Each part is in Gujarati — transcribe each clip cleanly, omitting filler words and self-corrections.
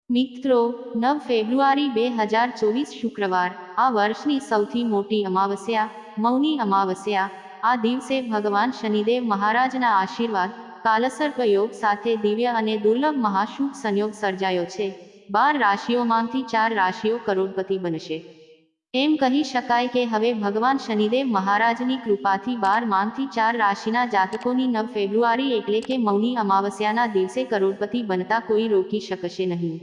મિત્રો, 9 ફેબ્રુઆરી 2024 શુક્રવાર, આ વર્ષની સૌથી મોટી અમાવસ્યા, મૌની અમાવસ્યા. આ દિવસે ભગવાન શનિદેવ મહારાજના આશીર્વાદ, કાલસર્પ યોગ સાથે દિવ્ય અને દુર્લભ મહાશુભ સંયોગ સર્જાયો છે. 12 રાશિઓમાંથી 4 રાશિઓ કરોડપતિ બનશે. એમ કહી શકાય કે હવે ભગવાન શનિદેવ મહારાજની કૃપાથી 12માંથી 4 રાશિના જાતકોની 9 ફેબ્રુઆરી એટલે કે મૌની અમાવસ્યાના દિવસે કરોડપતિ બનતા કોઈ રોકી શકશે નહીં.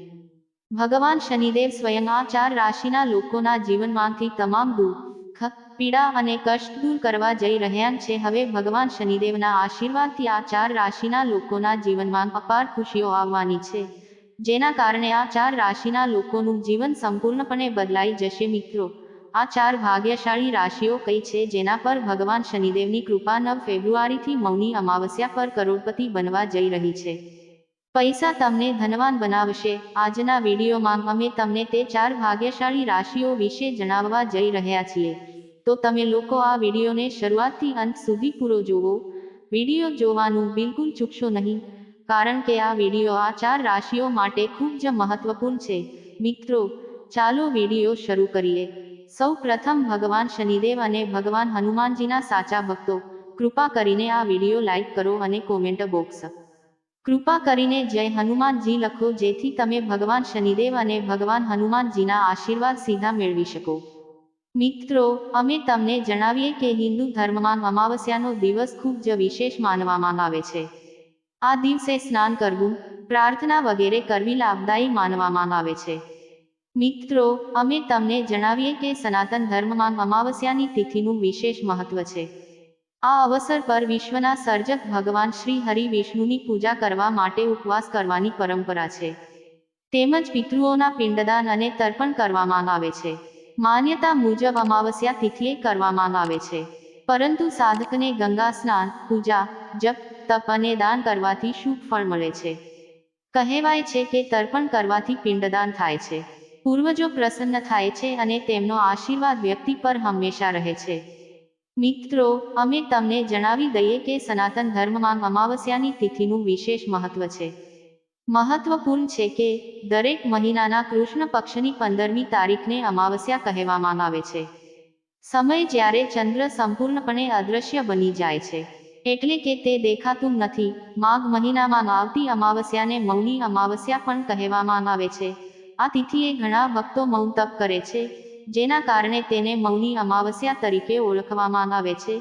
ભગવાન શનિદેવ સ્વયં આ 4 રાશિના લોકોના જીવનમાંથી તમામ દુઃખ, પીડા અને કષ્ટ દૂર કરવા જઈ રહ્યા છે. હવે ભગવાન શનિદેવના આશીર્વાદથી આ 4 રાશિના લોકોના જીવનમાં અપાર ખુશીઓ આવવાની છે, જેના કારણે આ 4 રાશિના લોકોનું જીવન સંપૂર્ણપણે બદલાઈ જશે. મિત્રો, આ 4 ભાગ્યશાળી રાશિઓ કઈ છે જેના પર ભગવાન શનિદેવની કૃપા 9 ફેબ્રુઆરીથી મૌની અમાવસ્યા પર કરોડપતિ બનવા જઈ રહી છે? પૈસા તમને ધનવાન બનાવશે. આજના વિડીયોમાં અમે તમને તે 4 ભાગ્યશાળી રાશિઓ વિશે જણાવવા જઈ રહ્યા છીએ. તો તમે લોકો આ વિડીયોને શરૂઆતથી અંત સુધી પૂરો જુઓ. વિડીયો જોવાનું બિલકુલ ચૂકશો નહીં, કારણ કે આ વિડીયો આ 4 રાશિઓ માટે ખૂબ જ મહત્વપૂર્ણ છે. મિત્રો, ચાલો વિડીયો શરૂ કરીએ. સૌ પ્રથમ ભગવાન શનિદેવ અને ભગવાન હનુમાનજીના સાચા ભક્તો, કૃપા કરીને આ વિડીયો લાઈક કરો અને કોમેન્ટ બોક્સ કૃપા કરીને જય હનુમાનજી લખો, જેથી તમે ભગવાન શનિદેવ અને ભગવાન હનુમાનજીના આશીર્વાદ સીધા મેળવી શકો. મિત્રો, અમે તમને જણાવીએ કે હિન્દુ ધર્મમાં અમાવસ્યાનો દિવસ ખૂબ જ વિશેષ માનવામાં આવે છે. આ દિવસે સ્નાન કરવું, પ્રાર્થના વગેરે કરવી લાભદાયી માનવામાં આવે છે. મિત્રો, અમે તમને જણાવીએ કે સનાતન ધર્મમાં અમાવસ્યાની તિથિનું વિશેષ મહત્વ છે. આ અવસર પર વિશ્વના સર્જક ભગવાન શ્રી હરિ વિષ્ણુની પૂજા કરવા માટે ઉપવાસ કરવાની પરંપરા છે. તેમજ પિતૃઓના પિંડદાન અને તર્પણ કરવામાં આવે છે. માન્યતા મુજબ અમાવસ્યા તિથિએ કરવામાં આવે છે, પરંતુ સાધકને ગંગા સ્નાન, પૂજા, જપ, તપ અને દાન કરવાથી શુભ ફળ મળે છે. કહેવાય છે કે તર્પણ કરવાથી પિંડદાન થાય છે, પૂર્વજો પ્રસન્ન થાય છે અને તેમનો આશીર્વાદ વ્યક્તિ પર હંમેશા રહે છે. મિત્રો, અમે તમને જણાવી દઈએ કે સનાતન ધર્મમાં અમાવસ્યાની તિથિનું વિશેષ મહત્વ છે. મહત્વપૂર્ણ છે કે દરેક મહિનાના કૃષ્ણ પક્ષની 15મી તારીખને અમાવસ્યા કહેવામાં આવે છે. સમય જ્યારે ચંદ્ર સંપૂર્ણપણે અદૃશ્ય બની જાય છે, એટલે કે તે દેખાતું નથી. માઘ મહિનામાં આવતી અમાવસ્યાને મૌની અમાવસ્યા પણ કહેવામાં આવે છે. આ તિથિએ ઘણા ભક્તો મૌન તપ કરે છે, જેના કારણે તેને મૌની અમાવસ્યા તરીકે ઓળખવામાં આવે છે.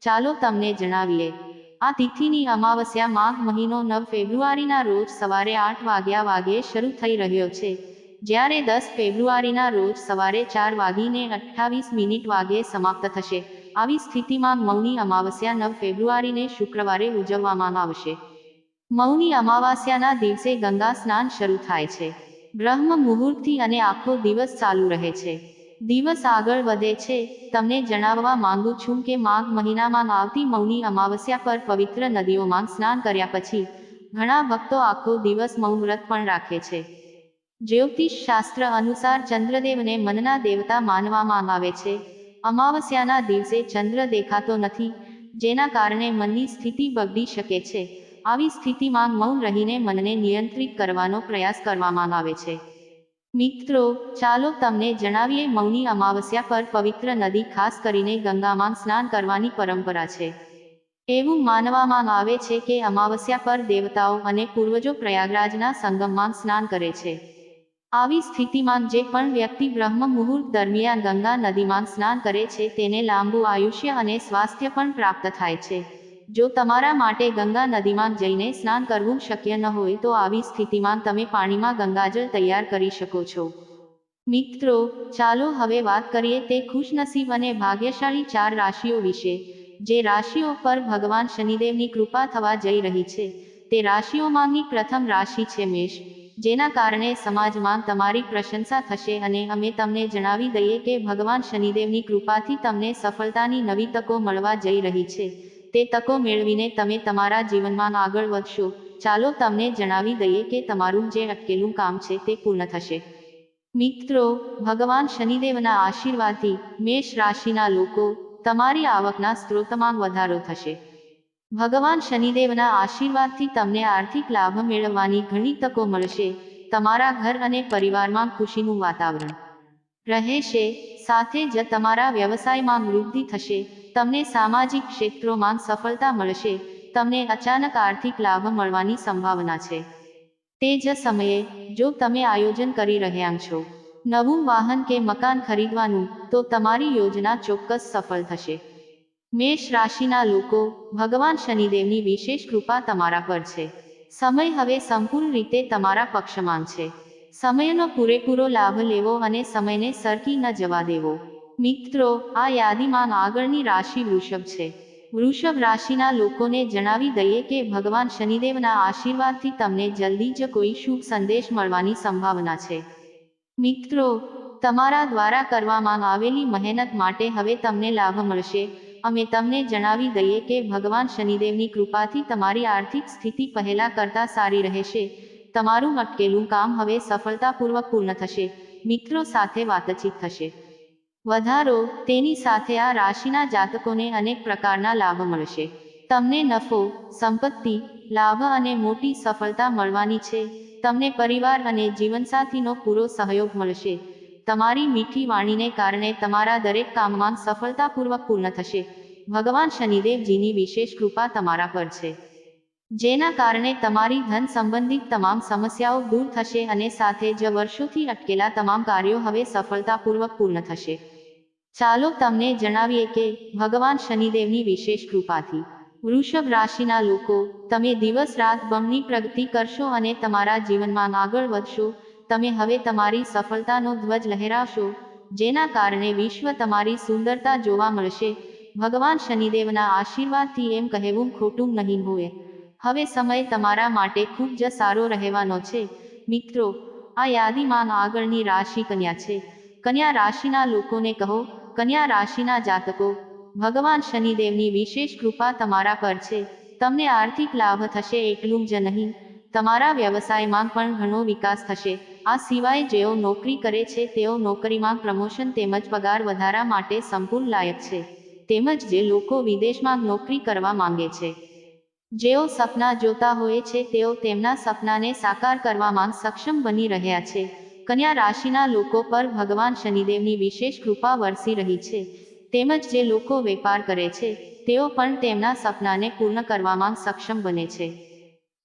ચાલો તમને જણાવીએ. આ તિથિની અમાવસ્યા માઘ મહિનો 9 ફેબ્રુઆરીના રોજ સવારે 8 વાગ્યે શરૂ થઈ રહ્યો છે, જ્યારે 10 ફેબ્રુઆરીના રોજ સવારે 4:28 વાગ્યે સમાપ્ત થશે. આવી સ્થિતિમાં મૌની અમાવસ્યા 9 ફેબ્રુઆરીને શુક્રવારે ઉજવવામાં આવશે. મૌની અમાવસ્યાના દિવસે ગંગા સ્નાન શરૂ થાય છે, બ્રહ્મ મુહૂર્તથી અને આખો દિવસ ચાલુ રહે છે. દિવસ આગળ વધે છે. તમને જણાવવા માંગુ છું કે માઘ મહિનામાં આવતી મૌની અમાવસ્યા પર પવિત્ર નદીઓમાં સ્નાન કર્યા પછી ઘણા ભક્તો આખો દિવસ મૌન વ્રત પણ રાખે છે. જ્યોતિષ શાસ્ત્ર અનુસાર ચંદ્રદેવને મનના દેવતા માનવામાં આવે છે. અમાવસ્યાના દિવસે ચંદ્ર દેખાતો નથી, જેના કારણે મનની સ્થિતિ બગડી શકે છે. આવી સ્થિતિમાં મૌન રહીને મનને નિયંત્રિત કરવાનો પ્રયાસ કરવામાં આવે છે. મિત્રો, ચાલો તમને જણાવીએ મૌની અમાવસ્યા પર પવિત્ર નદી, ખાસ કરીને ગંગામાં સ્નાન કરવાની પરંપરા છે. એવું માનવામાં આવે છે કે અમાવસ્યા પર દેવતાઓ અને પૂર્વજો પ્રયાગરાજના સંગમમાં સ્નાન કરે છે. આવી સ્થિતિમાં જે પણ વ્યક્તિ બ્રહ્મ મુહૂર્ત દરમિયાન ગંગા નદીમાં સ્નાન કરે છે તેને લાંબુ આયુષ્ય અને સ્વાસ્થ્ય પણ પ્રાપ્ત થાય છે. જો તમારા માટે ગંગા નદીમાં જઈને સ્નાન કરવું શક્ય ન હોય તો આવી સ્થિતિમાં તમે પાણીમાં ગંગાજળ તૈયાર કરી શકો છો. મિત્રો, ચાલો હવે વાત કરીએ તે ખુશનસીબ અને ભાગ્યશાળી 4 રાશિઓ વિશે, જે રાશિઓ પર ભગવાન શનિદેવની કૃપા થવા જઈ રહી છે. તે રાશિઓમાંની પ્રથમ રાશિ છે મેષ, જેના કારણે સમાજમાં તમારી પ્રશંસા થશે અને અમે તમને જણાવી દઈએ કે ભગવાન શનિદેવની કૃપાથી તમને સફળતાની નવી તકો મળવા જઈ રહી છે. તે તકો મેળવીને તમે તમારા જીવનમાં આગળ વધશો. ચાલો તમને જણાવી દઈએ કે તમારું જે અટકેલું કામ છે તે પૂર્ણ થશે. મિત્રો, ભગવાન શનિદેવના આશીર્વાદથી મેષ રાશિના લોકો, તમારી આવકના સ્ત્રોતમાં વધારો થશે. ભગવાન શનિદેવના આશીર્વાદથી તમને આર્થિક લાભ મેળવવાની ઘણી તકો મળશે. તમારા ઘર અને પરિવારમાં ખુશીનું વાતાવરણ રહેશે, સાથે જ તમારા વ્યવસાયમાં વૃદ્ધિ થશે, તમને સામાજિક ક્ષેત્રોમાં સફળતા મળશે, તમને અચાનક આર્થિક લાભ મળવાની સંભાવના છે. તે જ સમયે, જો તમે આયોજન કરી રહ્યા છો નવું વાહન કે મકાન ખરીદવાનું, તો તમારી યોજના ચોક્કસ સફળ થશે. મેષ રાશિના લોકો, ભગવાન શનિદેવની વિશેષ કૃપા તમારા પર છે. સમય હવે સંપૂર્ણ રીતે તમારા પક્ષમાં છે. સમયનો પૂરેપૂરો લાભ લેવો અને સમયને સરકી ન જવા દેવો. મિત્રો, આ યાદીમાં આગળની રાશિ વૃષભ છે. વૃષભ રાશિના લોકોને જણાવી દઈએ કે ભગવાન શનિદેવના આશીર્વાદથી તમને જલ્દી જ કોઈ શુભ સંદેશ મળવાની સંભાવના છે. મિત્રો, તમારા દ્વારા કરવામાં આવેલી મહેનત માટે હવે તમને લાભ મળશે. અમે તમને જણાવી દઈએ કે ભગવાન શનિદેવની કૃપાથી તમારી આર્થિક સ્થિતિ પહેલા કરતાં સારી રહેશે. તમારું અટકેલું કામ હવે સફળતાપૂર્વક પૂર્ણ થશે. મિત્રો સાથે વાતચીત થશે વધારો, તેની સાથે આ રાશિના જાતકોને અનેક પ્રકારના લાભ મળશે. તમને નફો, સંપત્તિ, લાભ અને મોટી સફળતા મળવાની છે. તમને પરિવાર અને જીવનસાથીનો પૂરો સહયોગ મળશે. તમારી મીઠી વાણીને કારણે તમારા દરેક કામમાં સફળતાપૂર્વક પૂર્ણ થશે. ભગવાન શનિદેવજીની વિશેષ કૃપા તમારા પર છે, જેના કારણે તમારી ધન સંબંધિત તમામ સમસ્યાઓ દૂર થશે અને સાથે જ વર્ષોથી અટકેલા તમામ કાર્યો હવે સફળતાપૂર્વક પૂર્ણ થશે. ચાલો તમને જણાવીએ કે ભગવાન શનિદેવની વિશેષ કૃપાથી વૃષભ રાશિના લોકો, તમે દિવસ રાત બમણી પ્રગતિ કરશો અને તમારા જીવનમાં આગળ વધશો. તમે હવે તમારી સફળતાનો ધ્વજ લહેરાવશો, જેના કારણે વિશ્વ તમારી સુંદરતા જોવા મળશે. ભગવાન શનિદેવના આશીર્વાદથી એમ કહેવું ખોટું નહીં હોય. હવે સમય તમારા માટે ખૂબ જ સારો રહેવાનો છે. મિત્રો, આ યાદીમાં આગળની રાશિ કન્યા છે. કન્યા રાશિના લોકોને કહો, કન્યા રાશિના જાતકો, ભગવાન શનિદેવની વિશેષ કૃપા તમારા પર છે. તમને આર્થિક લાભ થશે એટલું જ નહીં, તમારા વ્યવસાયમાં પણ ઘણો વિકાસ થશે. આ સિવાય જેઓ નોકરી કરે છે તેઓ નોકરીમાં પ્રમોશન તેમજ પગાર વધારા માટે સંપૂર્ણ લાયક છે. તેમજ જે લોકો વિદેશમાં નોકરી કરવા માંગે છે, જેઓ સપના જોતા હોય છે તેઓ તેમના સપનાને સાકાર કરવામાં સક્ષમ બની રહ્યા છે. કન્યા રાશિના લોકો પર ભગવાન શનિદેવની વિશેષ કૃપા વરસી રહી છે. તેમજ જે લોકો વેપાર કરે છે તેઓ પણ તેમના સપનાને પૂર્ણ કરવામાં સક્ષમ બને છે.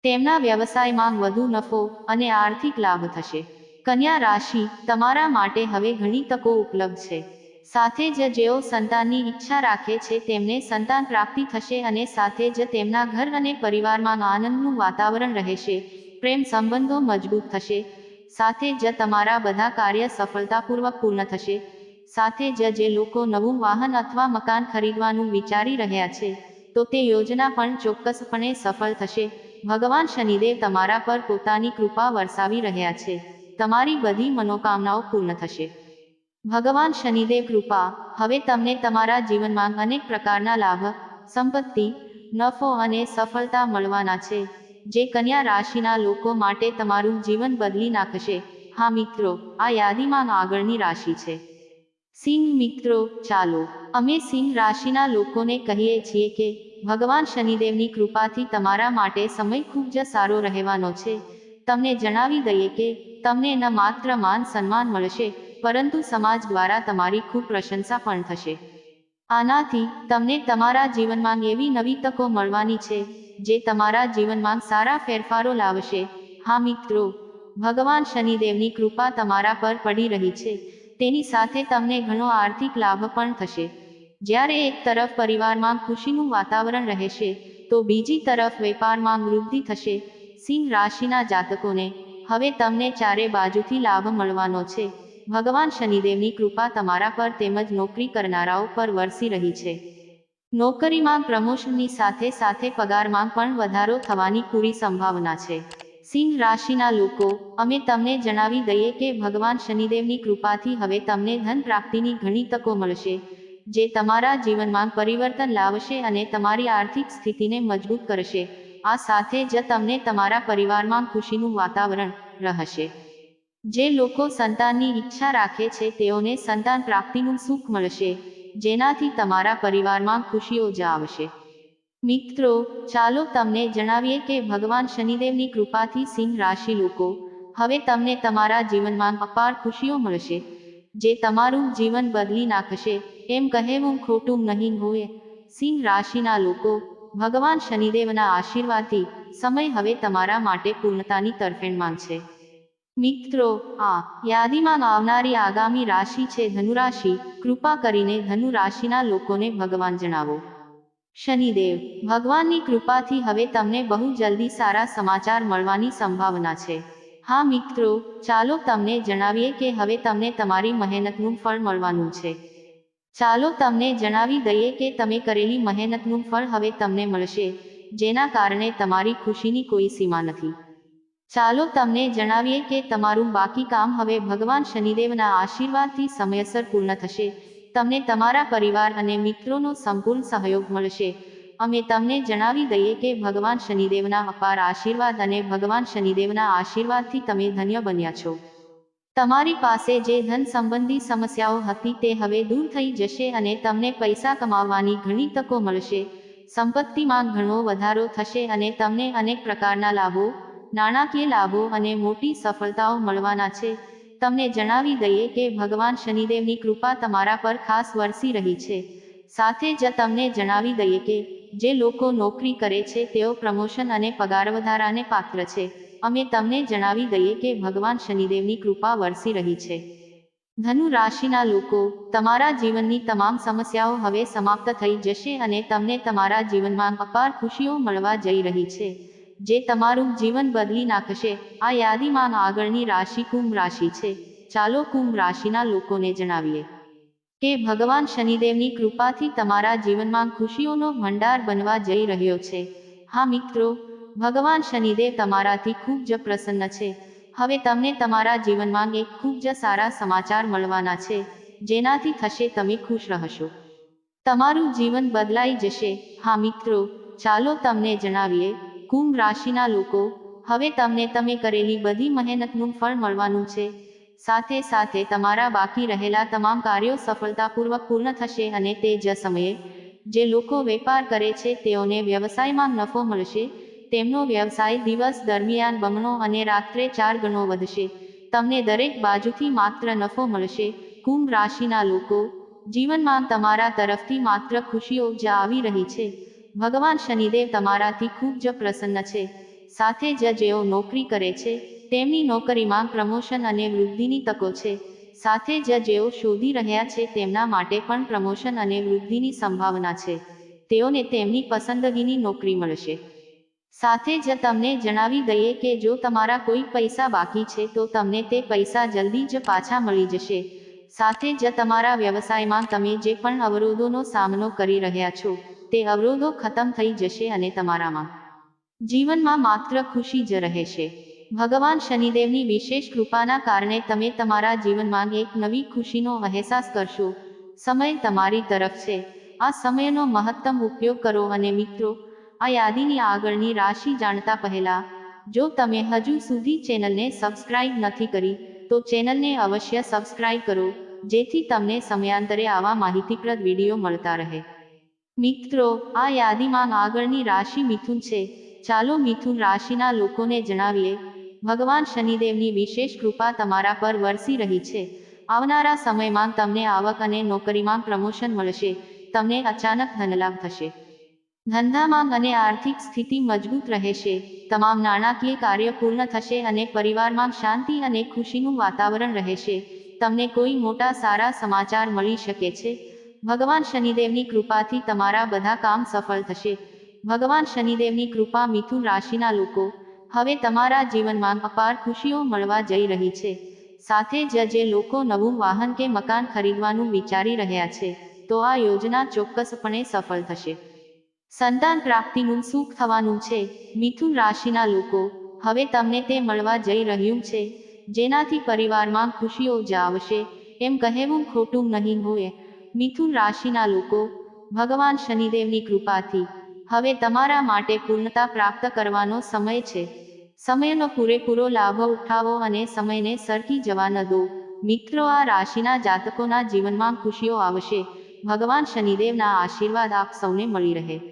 તેમના વ્યવસાયમાં વધુ નફો અને આર્થિક લાભ થશે. કન્યા રાશિ, તમારા માટે હવે ઘણી તકો ઉપલબ્ધ છે. સાથે જ જેઓ સંતાનની ઈચ્છા રાખે છે તેમને સંતાન પ્રાપ્તિ થશે અને સાથે જ તેમના ઘર અને પરિવારમાં આનંદનું વાતાવરણ રહેશે. પ્રેમ સંબંધો મજબૂત થશે. સાથે જ તમારા બધા કાર્ય સફળતાપૂર્વક પૂર્ણ થશે. સાથે જ જે લોકો નવું વાહન અથવા મકાન ખરીદવાનું વિચારી રહ્યા છે, તો તે યોજના પણ ચોક્કસપણે સફળ થશે. ભગવાન શનિદેવ તમારા પર પોતાની કૃપા વરસાવી રહ્યા છે. તમારી બધી મનોકામનાઓ પૂર્ણ થશે. ભગવાન શનિદેવ કૃપા હવે તમને તમારા જીવનમાં અનેક પ્રકારના લાભ, સંપત્તિ, નફો અને સફળતા મળવાના છે, જે કન્યા રાશિના લોકો માટે તમારું જીવન બદલી નાખશે. હા મિત્રો, આ યાદીમાં આગળની રાશિ છે સિંહ. મિત્રો, ચાલો અમે સિંહ રાશિના લોકોને કહીએ છીએ કે ભગવાન શનિદેવની કૃપાથી તમારા માટે સમય ખૂબ જ સારો રહેવાનો છે. તમને જણાવી દઈએ કે તમને ન માત્ર માન સન્માન મળશે, પરંતુ સમાજ દ્વારા તમારી ખૂબ પ્રશંસા પણ થશે. આનાથી તમને તમારા જીવનમાં એવી નવી તકો મળવાની છે, જે તમારા જીવનમાં સારા ફેરફારો લાવશે. હા મિત્રો, ભગવાન શનિદેવની કૃપા તમારા પર પડી રહી છે. તેની સાથે તમને ઘણો આર્થિક લાભ પણ થશે. જ્યારે એક તરફ પરિવારમાં ખુશીનું વાતાવરણ રહેશે, તો બીજી તરફ વેપારમાં વૃદ્ધિ થશે. સિંહ રાશિના જાતકોને હવે તમને ચારે બાજુથી લાભ મળવાનો છે. ભગવાન શનિદેવની કૃપા તમારા પર તેમજ નોકરી કરનારાઓ પર વરસી રહી છે. નોકરીમાં પ્રમોશનની સાથે સાથે પગારમાં પણ વધારો થવાની પૂરી સંભાવના છે. સિંહ રાશિના લોકો, અમે તમને જણાવી દઈએ કે ભગવાન શનિદેવની કૃપાથી હવે તમને ધન પ્રાપ્તિની ઘણી તકો મળશે, જે તમારા જીવનમાં પરિવર્તન લાવશે અને તમારી આર્થિક સ્થિતિને મજબૂત કરશે. આ સાથે જ તમને તમારા પરિવારમાં ખુશીનું વાતાવરણ રહેશે. જે લોકો સંતાનની ઈચ્છા રાખે છે તેઓને સંતાન પ્રાપ્તિનું સુખ મળશે, જેનાથી તમારા પરિવારમાં ખુશીઓ જ આવશે. મિત્રો, ચાલો તમને જણાવીએ કે ભગવાન શનિદેવની કૃપાથી સિંહ રાશિ લોકો, હવે તમને તમારા જીવનમાં અપાર ખુશીઓ મળશે, જે તમારું જીવન બદલી નાખશે એમ કહેવું ખોટું નહીં હોય. સિંહ રાશિના લોકો, ભગવાન શનિદેવના આશીર્વાદથી સમય હવે તમારા માટે પૂર્ણતાની તરફેણમાં છે. મિત્રો, આ યાદીમાં આવનારી આગામી રાશિ છે ધનુ રાશિ. કૃપા કરીને ધનુ રાશિના લોકોને ભગવાન જણાવો. શનિદેવ ભગવાનની કૃપાથી હવે તમને બહુ જલ્દી સારા સમાચાર મળવાની સંભાવના છે. હા મિત્રો, ચાલો તમને જણાવીએ કે હવે તમને તમારી મહેનતનું ફળ મળવાનું છે. ચાલો તમને જણાવી દઈએ કે તમે કરેલી મહેનતનું ફળ હવે તમને મળશે, જેના કારણે તમારી ખુશીની કોઈ સીમા નથી. ચાલો તમને જણાવીએ કે તમારું બાકી કામ હવે ભગવાન શનિદેવના આશીર્વાદથી સમયસર પૂર્ણ થશે. તમને તમારા પરિવાર અને મિત્રોનો સંપૂર્ણ સહયોગ મળશે. અમે તમને જણાવી દઈએ કે ભગવાન શનિદેવના અપાર આશીર્વાદ અને ભગવાન શનિદેવના આશીર્વાદથી તમે ધન્ય બન્યા છો. તમારી પાસે જે ધન સંબંધી સમસ્યાઓ હતી તે હવે દૂર થઈ જશે અને તમને પૈસા કમાવવાની ઘણી તકો મળશે. સંપત્તિમાં ઘણો વધારો થશે અને તમને અનેક પ્રકારના લાભો, નાણાકીય લાભો અને મોટી સફળતાઓ મળવાના છે. તમને જણાવી દઈએ કે ભગવાન શનિદેવની કૃપા તમારા પર ખાસ વરસી રહી છે. સાથે જ તમને જણાવી દઈએ કે જે લોકો નોકરી કરે છે તેઓ પ્રમોશન અને પગારવધારાને પાત્ર છે. અમે તમને જણાવી દઈએ કે ભગવાન શનિદેવની કૃપા વરસી રહી છે. ધનુ રાશિના લોકો, તમારા જીવનની તમામ સમસ્યાઓ હવે સમાપ્ત થઈ જશે અને તમને તમારા જીવનમાં અપાર ખુશીઓ મળવા જઈ રહી છે, જે તમારું જીવન બદલી નાખશે. આ યાદીમાં આગળની રાશિ કુંભ રાશિ છે. ચાલો કુંભ રાશિના લોકોને જણાવીએ કે ભગવાન શનિદેવની કૃપાથી તમારા જીવનમાં ખુશીઓનો ભંડાર બનવા જઈ રહ્યો છે. હા મિત્રો, ભગવાન શનિદેવ તમારાથી ખૂબ જ પ્રસન્ન છે. હવે તમને તમારા જીવનમાં એક ખૂબ જ સારા સમાચાર મળવાના છે, જેનાથી થશે તમે ખુશ રહેશો. તમારું જીવન બદલાઈ જશે. હા મિત્રો, ચાલો તમને જણાવીએ, કુંભ રાશિના લોકો, હવે તમને તમે કરેલી બધી મહેનતનું ફળ મળવાનું છે. સાથે સાથે તમારા બાકી રહેલા તમામ કાર્યો સફળતાપૂર્વક પૂર્ણ થશે અને તે જ સમયે જે લોકો વેપાર કરે છે તેઓને વ્યવસાયમાં નફો મળશે. તેમનો વ્યવસાય દિવસ દરમિયાન બમણો અને રાત્રે 4 ગણો વધશે. તમને દરેક બાજુથી માત્ર નફો મળશે. કુંભ રાશિના લોકો, જીવનમાં તમારા તરફથી માત્ર ખુશીઓ જ આવી રહી છે. ભગવાન શનિદેવ તમારાથી ખૂબ જ પ્રસન્ન છે. સાથે જ જેઓ નોકરી કરે છે તેમની નોકરીમાં પ્રમોશન અને વૃદ્ધિની તકો છે. સાથે જ જેઓ શોધી રહ્યા છે તેમના માટે પણ પ્રમોશન અને વૃદ્ધિની સંભાવના છે. તેઓને તેમની પસંદગીની નોકરી મળશે. સાથે જ તમને જણાવી દઈએ કે જો તમારા કોઈ પૈસા બાકી છે તો તમને તે પૈસા જલ્દી જ પાછા મળી જશે. સાથે જ તમારા વ્યવસાયમાં તમે જે પણ અવરોધોનો સામનો કરી રહ્યા છો તે અવરોધો ખતમ થઈ જશે અને તમારામાં જીવનમાં માત્ર ખુશી જ રહેશે. ભગવાન શનિદેવની વિશેષ કૃપાના કારણે તમે તમારા જીવનમાં એક નવી ખુશીનો અહેસાસ કરશો. સમય તમારી તરફ છે. આ સમયનો મહત્તમ ઉપયોગ કરો અને મિત્રો, આ યાદીની આગળની રાશિ જાણતા પહેલા, જો તમે હજુ સુધી ચેનલને સબસ્ક્રાઇબ નથી કરી તો ચેનલને અવશ્ય સબસ્ક્રાઇબ કરો, જેથી તમને સમયાંતરે આવા માહિતીપ્રદ વિડીયો મળતા રહે. મિત્રો, આ યાદીમાં આગળની રાશિ મિથુન છે. ચાલો મિથુન રાશિના લોકોને જણાવીએ, ભગવાન શનિદેવની વિશેષ કૃપા તમારા પર વરસી રહી છે. આવનારા સમયમાં તમને આવક અને નોકરીમાં પ્રમોશન મળશે. તમને અચાનક ધનલાભ થશે. ધંધામાં અને આર્થિક સ્થિતિ મજબૂત રહેશે. તમામ નાણાકીય કાર્ય પૂર્ણ થશે અને પરિવારમાં શાંતિ અને ખુશીનું વાતાવરણ રહેશે. તમને કોઈ મોટા સારા સમાચાર મળી શકે છે. ભગવાન શનિદેવની કૃપાથી તમારા બધા કામ સફળ થશે. ભગવાન શનિદેવની કૃપા મિથુન રાશિના લોકો, હવે તમારા જીવનમાં અપાર ખુશીઓ મળવા જઈ રહી છે. સાથે જ જે લોકો નવું વાહન કે મકાન ખરીદવાનું વિચારી રહ્યા છે, તો આ યોજના ચોક્કસપણે સફળ થશે. સંતાન પ્રાપ્તિનું સુખ થવાનું છે. મિથુન રાશિના લોકો, હવે તમને તે મળવા જઈ રહ્યું છે, જેનાથી પરિવારમાં ખુશીઓ જ આવશે એમ કહેવું ખોટું નહીં હોય. મિથુન રાશિના લોકો, ભગવાન શનિદેવની કૃપાથી હવે તમારા માટે પૂર્ણતા પ્રાપ્ત કરવાનો સમય છે. સમયનો પૂરેપૂરો લાભ ઉઠાવો અને સમયને સરકી જવા ન દો. મિત્રો, આ રાશિના જાતકોના જીવનમાં ખુશીઓ આવશે. ભગવાન શનિદેવના આશીર્વાદ આપ સૌને મળી રહે.